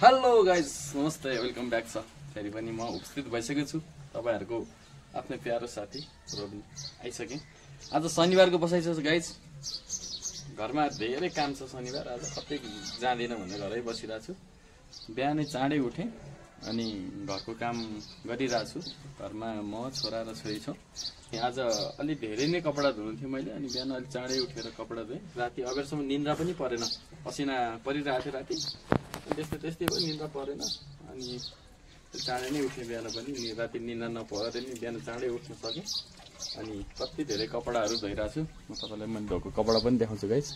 Hello guys नमस्ते welcome back छ फेरि पनि म उपस्थित भइसकेको छु तपाईहरुको आफ्नै प्यारो साथी रोबिन आइसके। आज शनिबारको बसाइ छ गाइज, घरमा धेरै काम छ। शनिबार आज कतै जाँदिन भनेर घरै बसिरहेको छु। बिहानै चाँडै उठे अनि घरको काम गरिरहेको छु। घरमा म छोरा र छोरी छौं। आज अलि धेरै नै कपडा धुनु थियो मैले, अनि बिहान अलि चाँडै उठेर कपडा धोएँ। राति अबेरसम्म निन्द्रा पनि परेन, पसिना परिरहेको थियो राति। त्यस्तै भयो, निन्द्रा परेन अनि चाँडै नै उठेँ। बिहान पनि राति निन्द्रा नपरेर नि बिहान चाँडै उठ्न सकेँ। अनि कति धेरै कपडाहरू धोइरहेको छु। म तपाईँलाई मैले धोएको कपडा पनि देखाउँछु गाइस।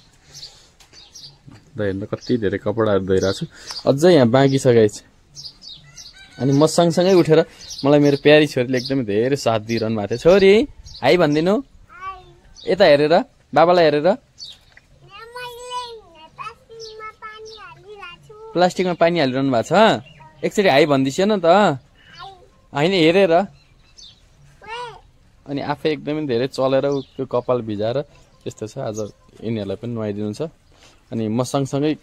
ल हेर्नु कति धेरै कपडाहरू धोइरहेको छु, अझै यहाँ बाँकी छ गाइस। अनि म सँगसँगै उठेर मलाई मेरो प्यारी छोरीले एकदमै धेरै साथ दिइरहनु भएको थियो। छोरी हाई भनिदिनु, यता हेरेर, बाबालाई हेरेर। प्लास्टिकमा पानी हालिरहनु भएको छ, एकचोटि हाई भनिदिइस न त, होइन हेरेर। अनि आफै एकदमै धेरै चलेर त्यो कपाल भिजाएर त्यस्तो छ। आज यिनीहरूलाई पनि नुहाइदिनु छ। अनि म सँगसँगै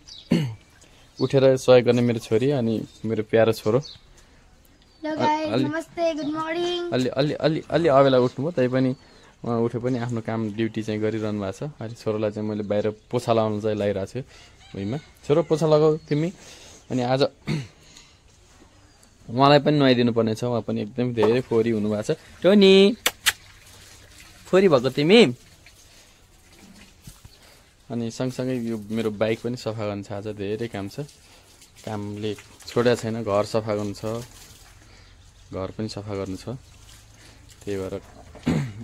उठेर सहयोग गर्ने मेरो छोरी अनि मेरो प्यारो छोरो। अलि अबेला उठ्नुभयो, तै पनि उहाँ उठे पनि आफ्नो काम ड्युटी चाहिँ गरिरहनु भएको छ। अनि छोरोलाई चाहिँ मैले बाहिर पोछा लगाउनु चाहिँ लगाइरहेको छु भुइँमा। छोरो पोछा लगाऊ तिमी। अनि आज उहाँलाई पनि नुहाइदिनु पर्ने छ, उहाँ पनि एकदम धेरै फोहोरी हुनुभएको छ। टोनी फोहोरी भएको तिमी। अनि सँगसँगै यो मेरो बाइक पनि सफा गर्नु छ। आज धेरै काम छ, कामले छोडेको छैन। घर सफा गर्नु छ, घर पनि सफा गर्नु छ। त्यही भएर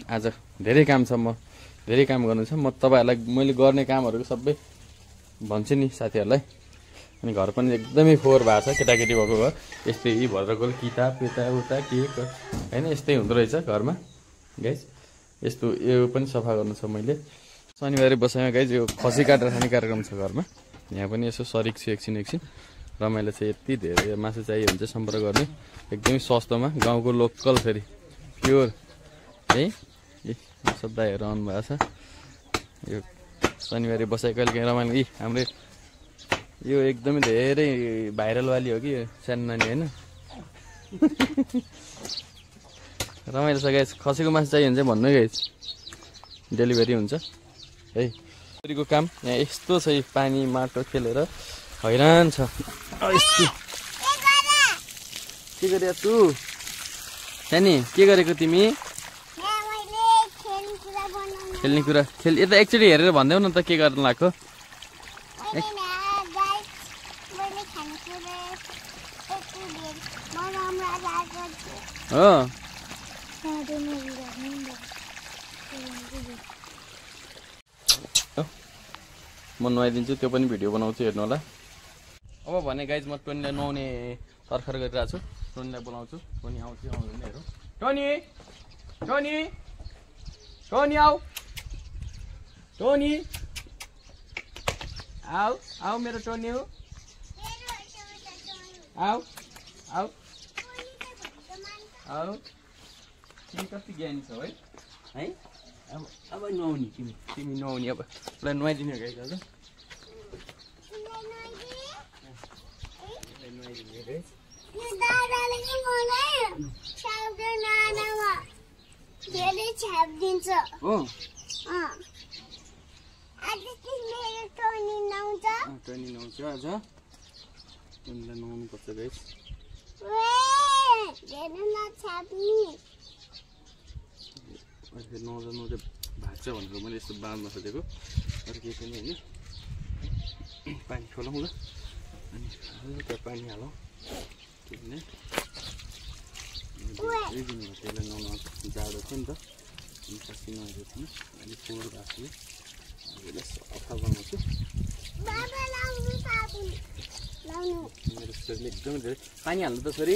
आज धेरै काम छ, म धेरै काम गर्नु छ। म तपाईँहरूलाई मैले गर्ने कामहरू सबै भन्छु नि साथीहरूलाई। अनि घर पनि एकदमै फोहोर भएको छ, केटाकेटी भएको घर यस्तै भद्रको किताब यताउता के होइन यस्तै हुँदो रहेछ घरमा गाइस। यस्तो यो पनि सफा गर्नु छ मैले। शनिबारे बसाइमा गाइस यो खसी काटेर खाने कार्यक्रम छ घरमा। यहाँ पनि यसो सरिक छु एकछिन। रमाइलो चाहिँ यति धेरै मासु चाहियो भने चाहिँ सम्पर्क गर्ने, एकदमै सस्तोमा, गाउँको लोकल फेरि प्योर है। सदाहरू आउनु भएको छ। यो शनिबारे बसाइ कहिले काहीँ रमाइलो। हाम्रो यो एकदमै धेरै भाइरलवाली हो कि सानो नानी होइन। रमाइलो छ गाइस। खसीको मासु चाहियो भने चाहिँ भन्नु गाइस, डेलिभरी हुन्छ है। छोरीको काम यहाँ यस्तो छ, पानी माटो खेलेर हैरान छ। के गरेको तु सानी, के गरेको तिमी? खेल्ने कुरा खेल। यता एकचोटि हेरेर भनिदेऊ न त के गर्नु लाग्यो। हो म नुहाइदिन्छु, त्यो पनि भिडियो बनाउँछु, हेर्नु होला। अब भने गाइज म टोनीलाई नुहाउने तर्खर गरिरहेको छु। टोनीलाई बोलाउँछु, टोनी आउँछ आउँदैन हेरौँ। टोनी टोनी टोनी आऊ, टोनी आऊ आऊ मेरो टोनी हो, आऊ आऊ आऊ। तिमी कति ज्ञानी छौ है। अब नुहाउने तिमी नुहाउने। अब उसलाई नुहाइदिने गाइस। आज टोनी नुहाउँछ। आज टोनीलाई नुहाउनु पर्छ गाइस। नुहाउँदा भाग्छ भनेर मैले यस्तो बाँध्न खोजेको, अरू केही पनि होइन। पानी खोलौँ ल, अनि हल्का पानी हालौँ, किनभने धेरै दिन भयो त्यसलाई नुहाउनु जाडो थियो नि त। पछि नुहाएको थिएन, अलिक फोहोर भएको थियो। अहिले सफा बनाउँछु। मेरो छोरीले एकदमै धेरै पानी हाल्नु त छोरी।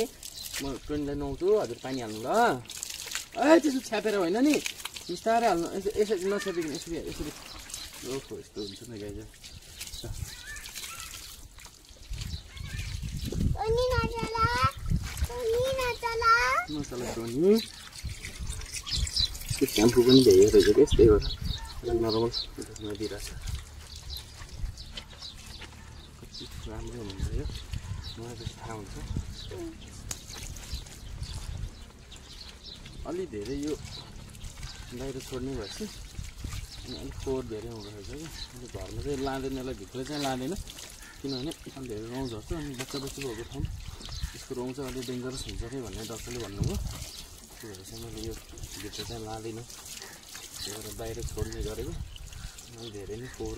म टोनीलाई नुहाउँछु, हजुर पानी हाल्नु ल। त्यसो छ्यापेर होइन नि, बिस्तारै हाल्नु। यसरी नछ्यापिकन यसरी ओहो यस्तो हुन्छ नि गाइज। नचला टोनी, त्यो स्याम्पू पनि भ्याइएको रहेछ क्या, त्यही भएर नर्मल नदिइरहेछ। राम्रो हुन्छ यो। मलाई थाहा हुन्छ अलि धेरै यो बाहिर छोड्ने भएछ अनि अलिक फोहोर धेरै हुँदो रहेछ कि अनि घरमा चाहिँ लाँदैन यसलाई भित्र चाहिँ लाँदैन किनभने अलि धेरै रौँ झर्छ अनि बच्चा भएको ठाउँ यसको रौँ चाहिँ अलिक डेन्जरस हुन्छ कि भन्ने डक्टरले भन्नुभयो त्यो भएर चाहिँ मैले यो भित्र चाहिँ लाँदिनँ त्यही भएर बाहिर छोड्ने गरेको अलि धेरै नै फोहोर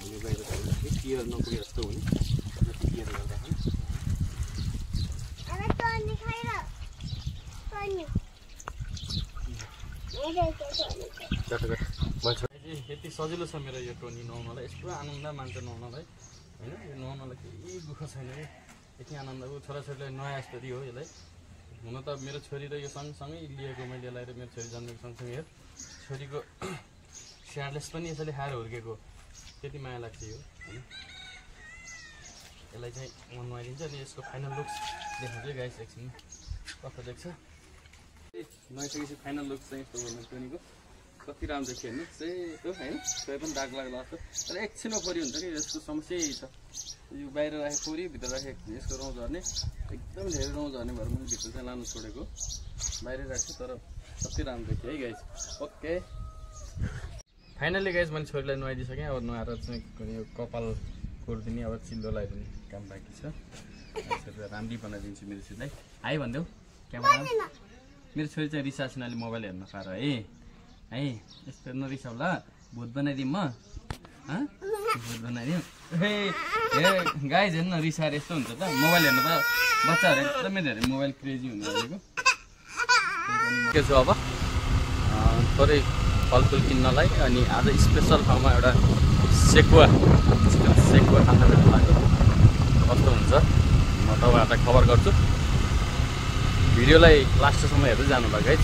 हुने बाहिर छोड्दाखेरि केयर नपुगे जस्तो हुने जति केयर गर्दाखेरि यति सजिलो छ मेरो यो टोनी नुहाउनलाई यस्तो आनन्द मान्छ नुहाउनलाई होइन यो नुहाउनलाई केही दुःख छैन कि यति आनन्दको छोराछोरीलाई नयाँ जस्तो दियो हो यसलाई हुन त मेरो छोरी र यो सँगसँगै लिएको मैले यसलाई र मेरो छोरी जन्मेको सँगसँगै हेर छोरीको स्याडलेस पनि यसैले खाएर हुर्केको त्यति माया लाग्छ यो होइन यसलाई चाहिँ म नुहाइदिन्छ अनि यसको फाइनल लुक्स देखाउँछु गाइस एकछिन कस्तो देख्छ नुहाइसकेपछि फाइनल लुक्स चाहिँ यस्तो गर्नु टोनीको कति राम्रो देखियो हेर्नु सेतो होइन कोही पनि दाग लाग्ला जस्तो तर एकछिनमा फोरी हुन्छ कि यसको समस्या यही छ यो बाहिर राखेको फोरी भित्र राखेको यसको रौँ झर्ने एकदम धेरै रौँ झर्ने भएर मैले भित्र चाहिँ लानु छोडेको बाहिर राख्छु तर कति राम्रो देखियो है गाइस ओके फाइनली गाइस मैले छोरीलाई नुहाइदिइसकेँ अब नुहाएर चाहिँ यो कपाल कोरिदिने अब चिल्लो लगाइदिने काम बाँकी छ राम्ररी बनाइदिन्छु मेरो छोरीलाई हाई भनिदेऊ क्यामेरा मेरो छोरी चाहिँ रिसाएन अहिले मोबाइल हेर्न पाएर है यस्तो नरिसाउला भूत बनाइदिउँ म भूत बनाइदिउँ ए गाइज हेर्नु न रिसाएर यस्तो हुन्छ त मोबाइल हेर्नु त बच्चाहरू एकदमै धेरै मोबाइल क्रेजी हुनु लागेको के छु अब थोरै फलफुल किन्नलाई अनि आज स्पेसल ठाउँमा एउटा सेकुवा खान लाग्यो कस्तो हुन्छ म तपाईँहरूलाई खबर गर्छु भिडियोलाई लास्टसम्म हेर्दै जानु भयो गाइज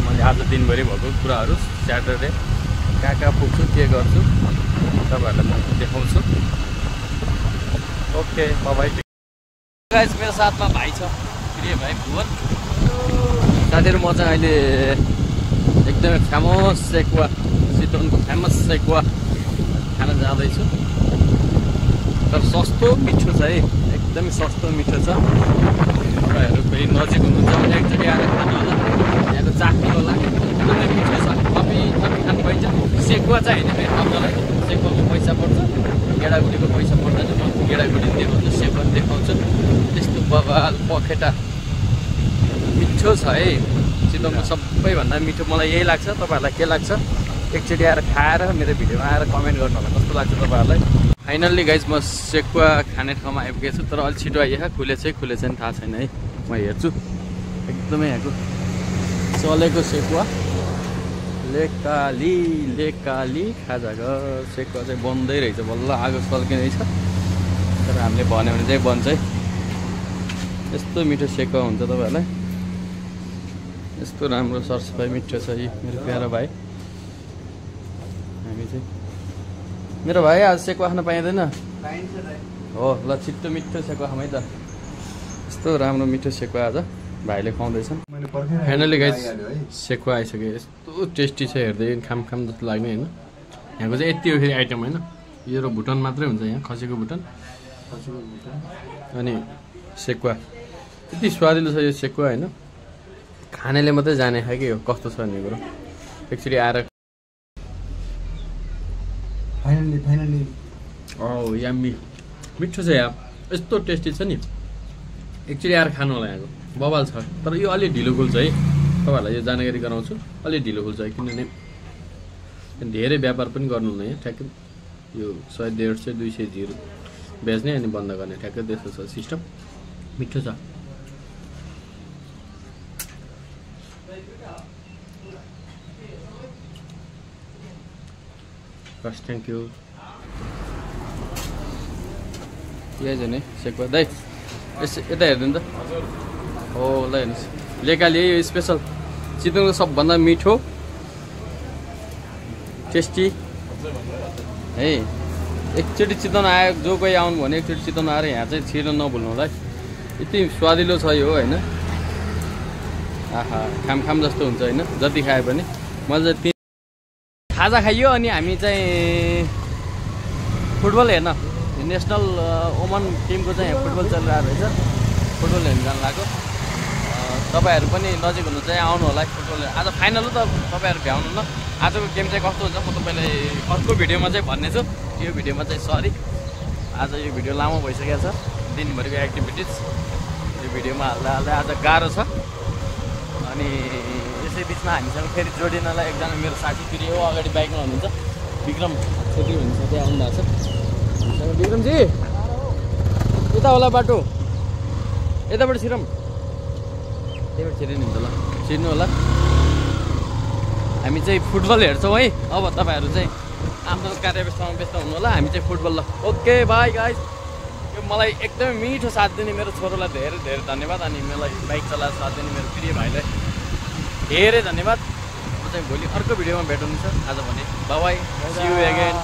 मैले आज दिनभरि भएको कुराहरू स्याटरडे कहाँ पुग्छु के गर्छु तपाईँहरूलाई म देखाउँछु ओके बाई गाइज मेरो साथमा भाइ छ प्रिय भाइ भुवन साथीहरू म चाहिँ अहिले एकदमै फेमस सेकुवा चितवनको फेमस सेकुवा खान जाँदैछु तर सस्तो मिठो छ है एकदमै सस्तो मिठो छ तपाईँहरू फेरि नजिक हुनुहुन्छ भने एकचोटि आएर खानु होला यहाँको चाख्नु होला एकदमै मिठो छ कफी खानु पाइन्छ सेकुवा चाहिँ होइन फेरि तपाईँलाई सेकुवाको पैसा पर्छ गेडागुडीको पैसा पर्दैन म गेडागुडी देखाउँछु सेकुवा देखाउँछु त्यस्तो बगाल पखेटा मिठो छ है चितवनको सबैभन्दा मिठो मलाई यही लाग्छ तपाईँहरूलाई के लाग्छ एकचोटि आएर खाएर मेरो भिडियोमा आएर कमेन्ट गर्नु होला कस्तो लाग्छ तपाईँहरूलाई फाइनल्ली गाइज म सेकुवा खाने ठाउँमा आइपुगेको छु तर अलिक छिटो आइएको खुलेछ नि थाहा छैन है म हेर्छु एकदमै यहाँको चलेको सेकुवा लेकाली खाजाघर सेकुवा चाहिँ बन्दै रहेछ बल्ल आगो सल्किँदैछ तर हामीले भन्यो भने चाहिँ बन्छ है यस्तो मिठो सेकुवा हुन्छ तपाईँहरूलाई यस्तो राम्रो सरसफाइ मिठो छ यी मेरो प्यारो भाइ हामी चाहिँ मेरो भाइ आज सेकुवा खान पाइँदैन हो ल छिट्टो मिठो सेकुवा खाउँ है त यस्तो राम्रो मिठो सेकुवा आज भाइले खुवाउँदैछन् फाइनली गाइस सेकुवा आइसक्यो यस्तो टेस्टी छ हेर्दै खाम जस्तो लाग्ने होइन यहाँको चाहिँ यति हो फेरि आइटम होइन यो र भुटन मात्रै हुन्छ यहाँ खसीको भुटन अनि सेकुवा यति स्वादिलो छ यो सेकुवा होइन खानेले मात्रै जाने खाएकै हो कस्तो छ भन्ने कुरो एकचोटि आएर फाइनली याम्मी मिठो छ यहाँ यस्तो टेस्टी छ नि एकचोटि आएर खानु होला यहाँको बबाल छ तर यो अलि ढिलो खुल्छ है तपाईँहरूलाई यो जानकारी गराउँछु अलि ढिलो खुल्छ है किनभने धेरै व्यापार पनि गर्नु हुँदैन यहाँ ठ्याक्कै यो 100, 150, 200 जिरो बेच्ने अनि बन्द गर्ने ठ्याक्कै त्यस्तो छ सिस्टम मिठो छ बस थ्याङ्क यू यही छ नि सेकुवा दाइ यता हेरिदिनु त हो ल हेर्नुहोस् लेकाली यो स्पेसल चितवनको सबभन्दा मिठो टेस्टी है एकचोटि चितवन आयो जो कोही आउनु भने एकचोटि चितवन आएर यहाँ चाहिँ छिर्न नभुल्नु होला यति स्वादिलो छ यो होइन आहा खाम जस्तो हुन्छ होइन जति खायो भने मैले चाहिँ खाजा खाइयो अनि हामी चाहिँ फुटबल हेर्न नेसनल वुमन टिमको चाहिँ फुटबल चलिरहेको रहेछ, फुटबल हेर्नु जानु लाग्यो। तपाईँहरू पनि नजिक हुनु चाहिँ आउनु होला फुटबल। आज फाइनल हो त, तपाईँहरू भ्याउनु न। आजको गेम चाहिँ कस्तो हुन्छ म तपाईँलाई अर्को भिडियोमा चाहिँ भन्नेछु। यो भिडियोमा चाहिँ सरी, आज यो भिडियो लामो भइसकेको छ, दिनभरिको एक्टिभिटिज यो भिडियोमा हाल्दा आज गाह्रो छ। अनि यसै बिचमा हामीसँग फेरि जोडिनलाई एकजना मेरो साथी फेरि हो अगाडि बाइकमा हुनुहुन्छ, विक्रम छेत्री भन्ने साथी आउनु भएको छ। विक्रमजी यता होला बाटो, यताबाट छिरौँ, त्यहीबाट छिर्नु हुन्छ ल, छिर्नु होला। हामी चाहिँ फुटबल हेर्छौँ है। अब तपाईँहरू चाहिँ आफ्नो कार्यव्यस्तमा व्यस्त हुनु होला, हामी चाहिँ फुटबल ल। Okay by guys. यो मलाई एकदमै मिठो साथ दिने मेरो छोरोलाई धेरै धेरै धन्यवाद। अनि मलाई बाइक चलाएर साथ दिने मेरो प्रिय भाइलाई धेरै धन्यवाद। म चाहिँ भोलि अर्को भिडियोमा भेट हुनुहुन्छ। आज भने बाई, सी यू अगेन।